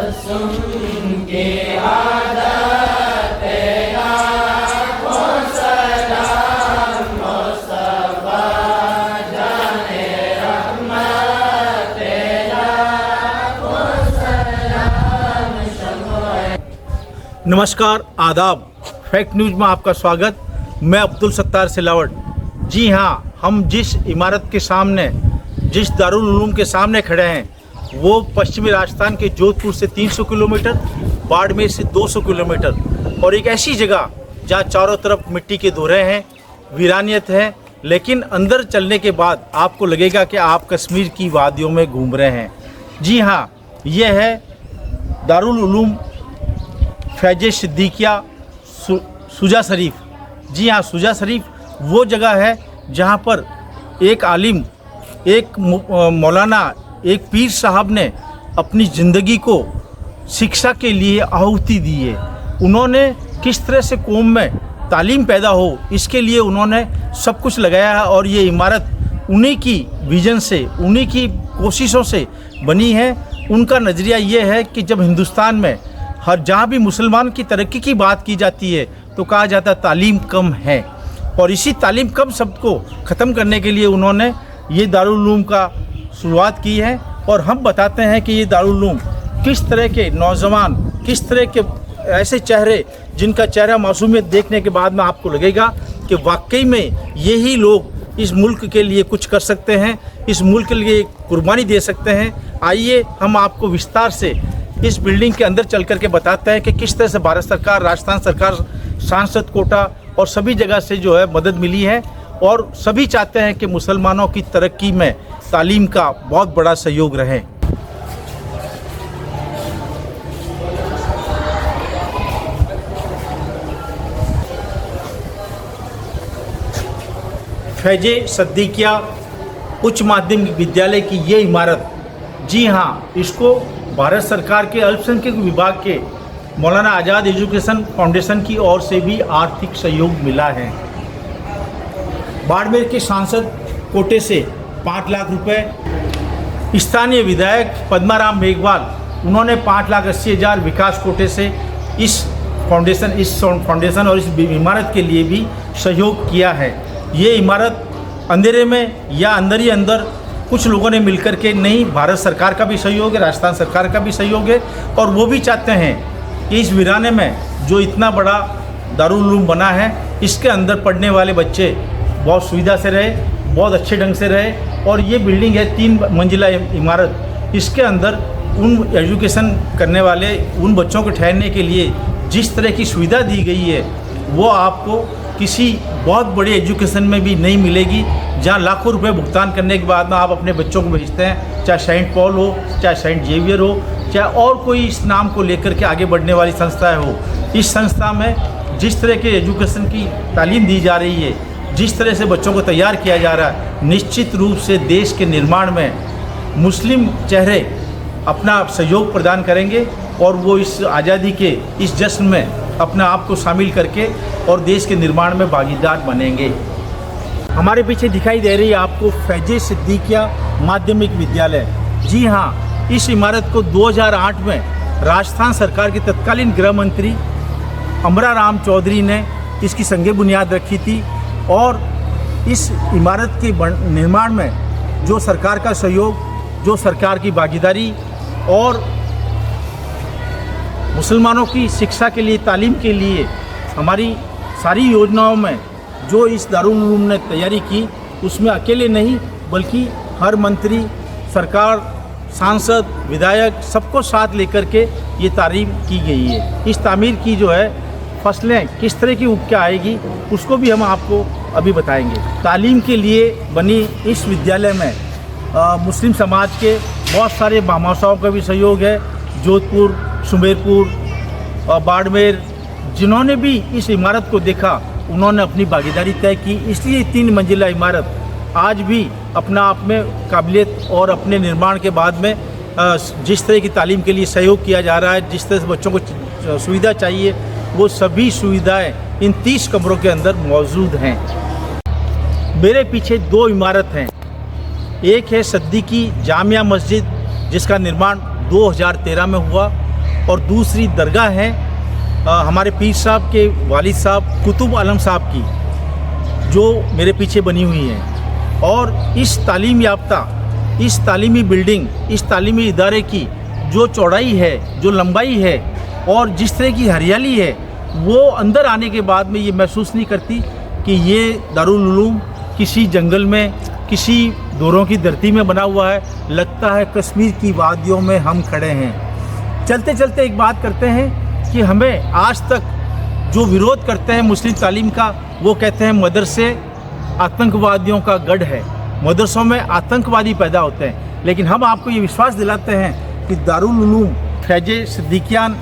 सुन के आदत को सलाम मुस्तफा जाने रहमत को सलाम शम्स। नमस्कार, आदाब। फैक्ट न्यूज़ में आपका स्वागत। मैं अब्दुल सत्तार सिलावट। जी हाँ, हम जिस इमारत के सामने, जिस दारुल उलूम के सामने खड़े हैं, वो पश्चिमी राजस्थान के जोधपुर से 300 किलोमीटर, बाड़मेर से 200 किलोमीटर और एक ऐसी जगह जहाँ चारों तरफ मिट्टी के दोहरे हैं, वीरानियत है, लेकिन अंदर चलने के बाद आपको लगेगा कि आप कश्मीर की वादियों में घूम रहे हैं। जी हाँ, यह है दारुल उलूम फैज़ सिद्दीकिया सुजा शरीफ। जी हाँ, सुजा शरीफ वो जगह है जहाँ पर एक आलिम, एक मौलाना, एक पीर साहब ने अपनी ज़िंदगी को शिक्षा के लिए आहुति दी है। उन्होंने किस तरह से कौम में तालीम पैदा हो, इसके लिए उन्होंने सब कुछ लगाया है और ये इमारत उन्हीं की विज़न से, उन्हीं की कोशिशों से बनी है। उनका नज़रिया ये है कि जब हिंदुस्तान में हर जहाँ भी मुसलमान की तरक्की की बात की जाती है तो कहा जाता है तालीम कम है, और इसी तालीम कम शब्द को ख़त्म करने के लिए उन्होंने ये दारुल उलूम का शुरुआत की है। और हम बताते हैं कि ये दारुल उलूम किस तरह के नौजवान, किस तरह के ऐसे चेहरे जिनका चेहरा मासूमियत देखने के बाद में आपको लगेगा कि वाकई में यही लोग इस मुल्क के लिए कुछ कर सकते हैं, इस मुल्क के लिए कुर्बानी दे सकते हैं। आइए हम आपको विस्तार से इस बिल्डिंग के अंदर चल कर के बताते हैं कि किस तरह से भारत सरकार, राजस्थान सरकार, सांसद कोटा और सभी जगह से जो है मदद मिली है, और सभी चाहते हैं कि मुसलमानों की तरक्की में तालीम का बहुत बड़ा सहयोग रहे। फैज़ सिद्दीकिया उच्च माध्यमिक विद्यालय की ये इमारत, जी हाँ, इसको भारत सरकार के अल्पसंख्यक विभाग के मौलाना आज़ाद एजुकेशन फाउंडेशन की ओर से भी आर्थिक सहयोग मिला है। बाड़मेर के सांसद कोटे से 5 लाख रुपए, स्थानीय विधायक पद्माराम मेघवाल, उन्होंने 5,80,000 विकास कोटे से इस फाउंडेशन और इस इमारत के लिए भी सहयोग किया है। ये इमारत अंधेरे में या अंदर ही अंदर कुछ लोगों ने मिलकर के, नहीं, भारत सरकार का भी सहयोग है, राजस्थान सरकार का भी सहयोग है, और वो भी चाहते हैं कि इस वीराने में जो इतना बड़ा दारुल उलूम बना है, इसके अंदर पढ़ने वाले बच्चे बहुत सुविधा से रहे, बहुत अच्छे ढंग से रहे। और ये बिल्डिंग है 3 मंजिला इमारत। इसके अंदर उन एजुकेशन करने वाले उन बच्चों को ठहरने के लिए जिस तरह की सुविधा दी गई है, वो आपको किसी बहुत बड़े एजुकेशन में भी नहीं मिलेगी, जहाँ लाखों रुपए भुगतान करने के बाद में आप अपने बच्चों को भेजते हैं, चाहे सेंट पॉल हो, चाहे सेंट जेवियर हो, चाहे और कोई इस नाम को लेकर के आगे बढ़ने वाली संस्थाएं हो। इस संस्था में जिस तरह के एजुकेशन की तालीम दी जा रही है, जिस तरह से बच्चों को तैयार किया जा रहा है, निश्चित रूप से देश के निर्माण में मुस्लिम चेहरे अपना सहयोग प्रदान करेंगे और वो इस आज़ादी के इस जश्न में अपने आप को शामिल करके और देश के निर्माण में भागीदार बनेंगे। हमारे पीछे दिखाई दे रही है आपको फैज़ सिद्दीकिया माध्यमिक विद्यालय। जी हाँ, इस इमारत को 2008 में राजस्थान सरकार के तत्कालीन गृह मंत्री अमरा राम चौधरी ने इसकी संगे बुनियाद रखी थी, और इस इमारत के निर्माण में जो सरकार का सहयोग, जो सरकार की भागीदारी और मुसलमानों की शिक्षा के लिए, तालीम के लिए हमारी सारी योजनाओं में जो इस दारुल उलूम ने तैयारी की, उसमें अकेले नहीं बल्कि हर मंत्री, सरकार, सांसद, विधायक सबको साथ लेकर के ये तारीफ की गई है। इस तामीर की जो है फसलें किस तरह की उग के आएगी, उसको भी हम आपको अभी बताएंगे। तालीम के लिए बनी इस विद्यालय में मुस्लिम समाज के बहुत सारे भामाशाओं का भी सहयोग है। जोधपुर, सुमेरपुर, बाड़मेर, जिन्होंने भी इस इमारत को देखा, उन्होंने अपनी भागीदारी तय की। इसलिए 3 मंजिला इमारत आज भी अपना आप में काबिलियत और अपने निर्माण के बाद में जिस तरह की तालीम के लिए सहयोग किया जा रहा है, जिस तरह से बच्चों को सुविधा चाहिए, वो सभी सुविधाएं इन 30 कमरों के अंदर मौजूद हैं। मेरे पीछे 2 इमारत हैं। एक है सिद्दीकी जामिया मस्जिद, जिसका निर्माण 2013 में हुआ, और दूसरी दरगाह है हमारे पीर साहब के वालिद साहब कुतुब आलम साहब की, जो मेरे पीछे बनी हुई है। और इस तालीम याफ्ता, इस तालीमी बिल्डिंग, इस तालीमी इदारे की जो चौड़ाई है, जो लंबाई है और जिस तरह की हरियाली है, वो अंदर आने के बाद में ये महसूस नहीं करती कि ये दारुल उलूम किसी जंगल में, किसी दोरों की धरती में बना हुआ है। लगता है कश्मीर की वादियों में हम खड़े हैं। चलते चलते एक बात करते हैं कि हमें आज तक जो विरोध करते हैं मुस्लिम तालीम का, वो कहते हैं मदरसे आतंकवादियों का गढ़ है, मदरसों में आतंकवादी पैदा होते हैं। लेकिन हम आपको ये विश्वास दिलाते हैं कि दारुल उलूम फैज़े सिद्दीकियान,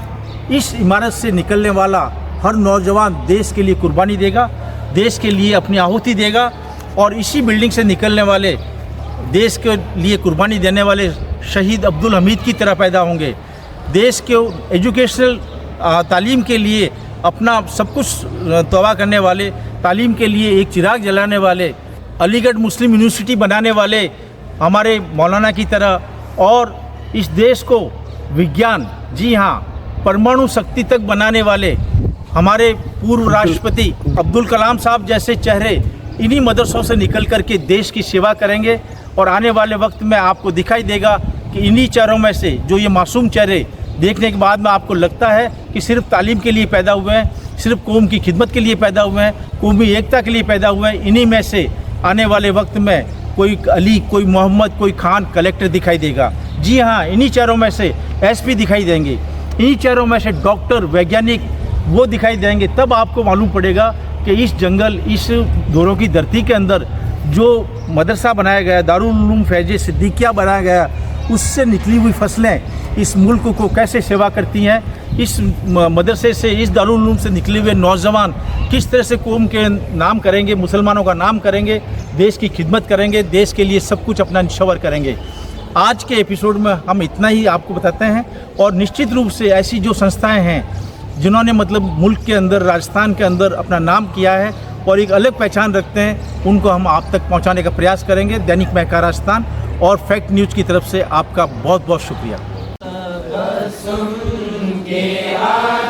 इस इमारत से निकलने वाला हर नौजवान देश के लिए कुर्बानी देगा, देश के लिए अपनी आहुति देगा। और इसी बिल्डिंग से निकलने वाले, देश के लिए कुर्बानी देने वाले शहीद अब्दुल हमीद की तरह पैदा होंगे। देश के एजुकेशनल तालीम के लिए अपना सब कुछ तौबा करने वाले, तालीम के लिए एक चिराग जलाने वाले, अलीगढ़ मुस्लिम यूनिवर्सिटी बनाने वाले हमारे मौलाना की तरह, और इस देश को विज्ञान, जी हाँ, परमाणु शक्ति तक बनाने वाले हमारे पूर्व राष्ट्रपति अब्दुल कलाम साहब जैसे चेहरे इन्हीं मदरसों से निकल कर के देश की सेवा करेंगे। और आने वाले वक्त में आपको दिखाई देगा कि इन्हीं चेहरों में से, जो ये मासूम चेहरे देखने के बाद में आपको लगता है कि सिर्फ तालीम के लिए पैदा हुए हैं, सिर्फ कौम की खिदमत के लिए पैदा हुए हैं, कौमी एकता के लिए पैदा हुए हैं, इन्हीं में से आने वाले वक्त में कोई अली, कोई मोहम्मद, कोई खान कलेक्टर दिखाई देगा। जी हाँ, इन्हीं चेहरों में से एसपी दिखाई देंगे, इन्हीं चेहरों में से डॉक्टर, वैज्ञानिक वो दिखाई देंगे। तब आपको मालूम पड़ेगा कि इस जंगल, इस दोरों की धरती के अंदर जो मदरसा बनाया गया, दारुल उलूम फैज़े सिद्दीकिया बनाया गया, उससे निकली हुई फसलें इस मुल्क को कैसे सेवा करती हैं। इस मदरसे से, इस दारुल उलूम से निकले हुए नौजवान किस तरह से कौम के नाम करेंगे, मुसलमानों का नाम करेंगे, देश की खिदमत करेंगे, देश के लिए सब कुछ अपना निछावर करेंगे। आज के एपिसोड में हम इतना ही आपको बताते हैं। और निश्चित रूप से ऐसी जो संस्थाएं हैं जिन्होंने मतलब मुल्क के अंदर, राजस्थान के अंदर अपना नाम किया है और एक अलग पहचान रखते हैं, उनको हम आप तक पहुंचाने का प्रयास करेंगे। दैनिक महका राजस्थान और फैक्ट न्यूज़ की तरफ से आपका बहुत बहुत शुक्रिया। के